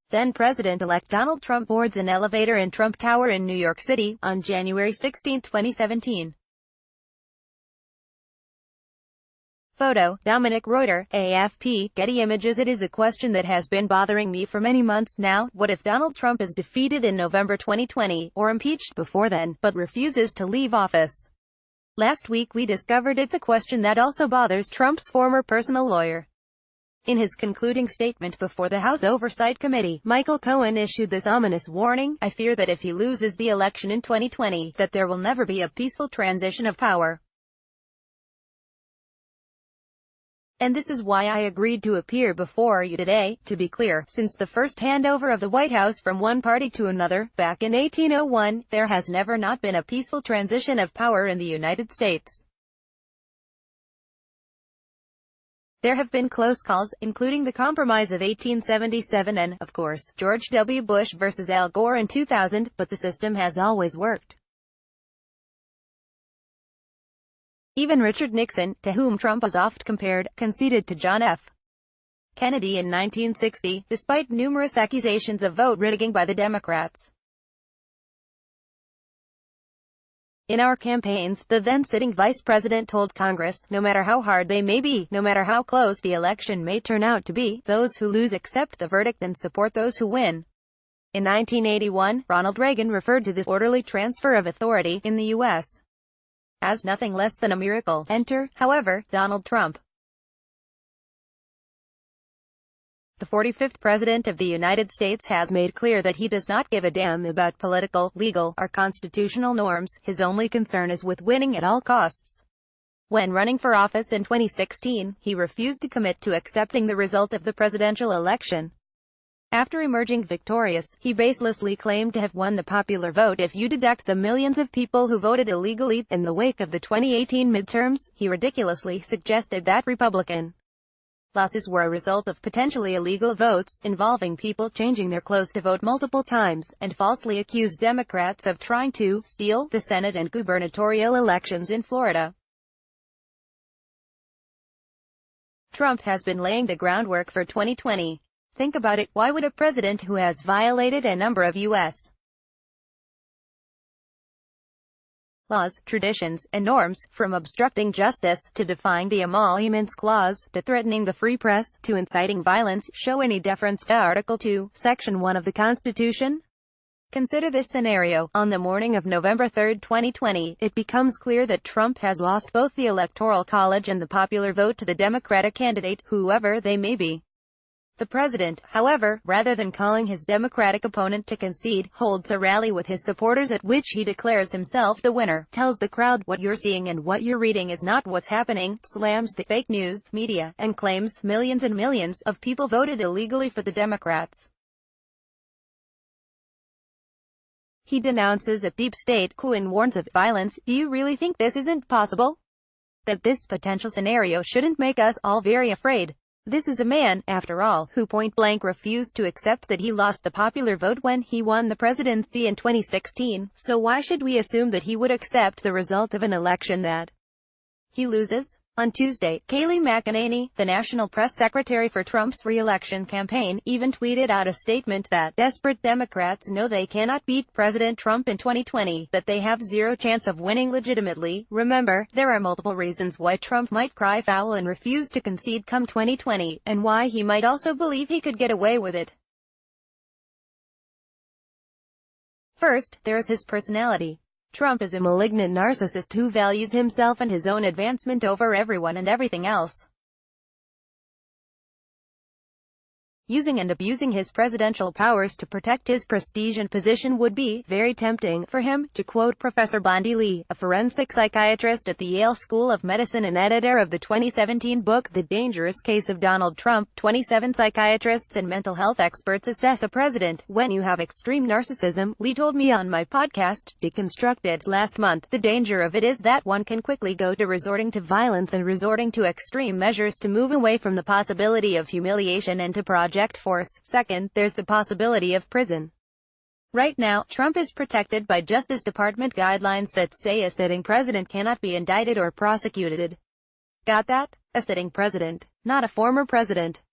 Then President-elect Donald Trump boards an elevator in Trump Tower in New York City, on January 16, 2017. Photo, Dominick Reuter, AFP, Getty Images It is a question that has been bothering me for many months now. What if Donald Trump is defeated in November 2020, or impeached before then, but refuses to leave office? Last week we discovered it's a question that also bothers Trump's former personal lawyer. In his concluding statement before the House Oversight Committee, Michael Cohen issued this ominous warning: "I fear that if he loses the election in 2020, that there will never be a peaceful transition of power. And this is why I agreed to appear before you today." To be clear, since the first handover of the White House from one party to another, back in 1801, there has never not been a peaceful transition of power in the United States. There have been close calls, including the Compromise of 1877 and, of course, George W. Bush versus Al Gore in 2000, but the system has always worked. Even Richard Nixon, to whom Trump is oft compared, conceded to John F. Kennedy in 1960, despite numerous accusations of vote rigging by the Democrats. In our campaigns, the then-sitting vice president told Congress, no matter how hard they may be, no matter how close the election may turn out to be, those who lose accept the verdict and support those who win. In 1981, Ronald Reagan referred to this orderly transfer of authority in the U.S. as nothing less than a miracle. Enter, however, Donald Trump. The 45th President of the United States has made clear that he does not give a damn about political, legal, or constitutional norms. His only concern is with winning at all costs. When running for office in 2016, he refused to commit to accepting the result of the presidential election. After emerging victorious, he baselessly claimed to have won the popular vote if you deduct the millions of people who voted illegally. In the wake of the 2018 midterms, he ridiculously suggested that Republican losses were a result of potentially illegal votes, involving people changing their clothes to vote multiple times, and falsely accused Democrats of trying to steal the Senate and gubernatorial elections in Florida. Trump has been laying the groundwork for 2020. Think about it, why would a president who has violated a number of U.S. laws, traditions, and norms, from obstructing justice, to defying the Emoluments Clause, to threatening the free press, to inciting violence, show any deference to Article 2, Section 1 of the Constitution? Consider this scenario. On the morning of November 3, 2020, it becomes clear that Trump has lost both the Electoral College and the popular vote to the Democratic candidate, whoever they may be. The president, however, rather than calling his Democratic opponent to concede, holds a rally with his supporters at which he declares himself the winner, tells the crowd what you're seeing and what you're reading is not what's happening, slams the fake news media, and claims millions and millions of people voted illegally for the Democrats. He denounces a deep state coup and warns of violence. Do you really think this isn't possible? That this potential scenario shouldn't make us all very afraid? This is a man, after all, who point-blank refused to accept that he lost the popular vote when he won the presidency in 2016, so why should we assume that he would accept the result of an election that he loses? On Tuesday, Kayleigh McEnany, the national press secretary for Trump's re-election campaign, even tweeted out a statement that desperate Democrats know they cannot beat President Trump in 2020, that they have zero chance of winning legitimately. Remember, there are multiple reasons why Trump might cry foul and refuse to concede come 2020, and why he might also believe he could get away with it. First, there is his personality. Trump is a malignant narcissist who values himself and his own advancement over everyone and everything else. Using and abusing his presidential powers to protect his prestige and position would be very tempting for him, to quote Professor Bondi Lee, a forensic psychiatrist at the Yale School of Medicine and editor of the 2017 book The Dangerous Case of Donald Trump. 27 psychiatrists and mental health experts assess a president when you have extreme narcissism, Lee told me on my podcast, Deconstructed, last month. The danger of it is that one can quickly go to resorting to violence and resorting to extreme measures to move away from the possibility of humiliation and to project force. Second, there's the possibility of prison. Right now, Trump is protected by Justice Department guidelines that say a sitting president cannot be indicted or prosecuted. Got that? A sitting president, not a former president.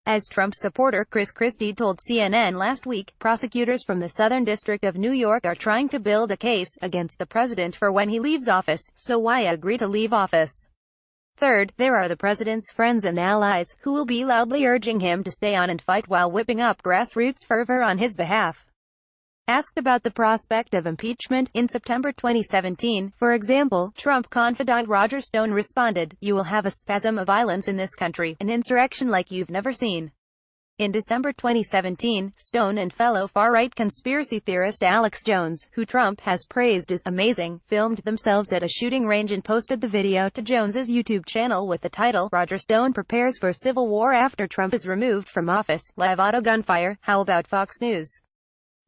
As Trump supporter Chris Christie told CNN last week, prosecutors from the Southern District of New York are trying to build a case against the president for when he leaves office, so why agree to leave office? Third, there are the president's friends and allies, who will be loudly urging him to stay on and fight while whipping up grassroots fervor on his behalf. Asked about the prospect of impeachment in September 2017, for example, Trump confidant Roger Stone responded, "You will have a spasm of violence in this country, an insurrection like you've never seen." In December 2017, Stone and fellow far-right conspiracy theorist Alex Jones, who Trump has praised as amazing, filmed themselves at a shooting range and posted the video to Jones's YouTube channel with the title, "Roger Stone Prepares for Civil War After Trump is Removed from Office, Live Auto Gunfire." How about Fox News?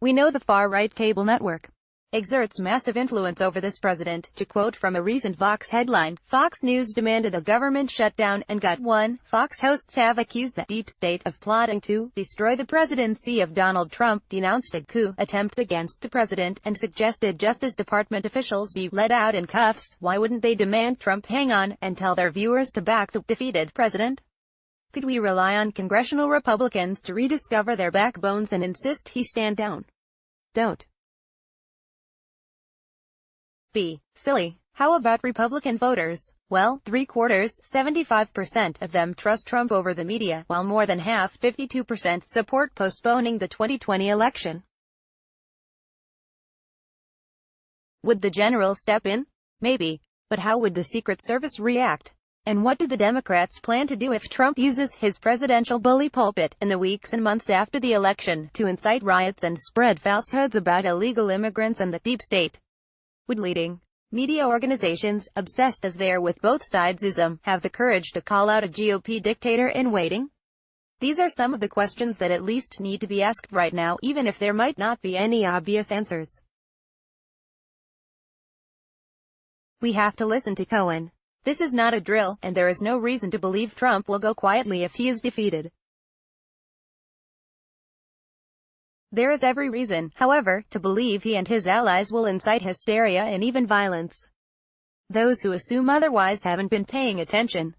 We know the far-right cable network exerts massive influence over this president. To quote from a recent Vox headline, Fox News demanded a government shutdown and got one. Fox hosts have accused the deep state of plotting to destroy the presidency of Donald Trump, denounced a coup attempt against the president, and suggested Justice Department officials be let out in cuffs. Why wouldn't they demand Trump hang on and tell their viewers to back the defeated president? Could we rely on congressional Republicans to rediscover their backbones and insist he stand down? Don't be silly. How about Republican voters? Well, 3/4, 75% of them trust Trump over the media, while more than half, 52%, support postponing the 2020 election. Would the general step in? Maybe. But how would the Secret Service react? And what do the Democrats plan to do if Trump uses his presidential bully pulpit, in the weeks and months after the election, to incite riots and spread falsehoods about illegal immigrants and the deep state? Would leading media organizations, obsessed as they are with both sides-ism, have the courage to call out a GOP dictator in waiting? These are some of the questions that at least need to be asked right now, even if there might not be any obvious answers. We have to listen to Cohen. This is not a drill, and there is no reason to believe Trump will go quietly if he is defeated. There is every reason, however, to believe he and his allies will incite hysteria and even violence. Those who assume otherwise haven't been paying attention.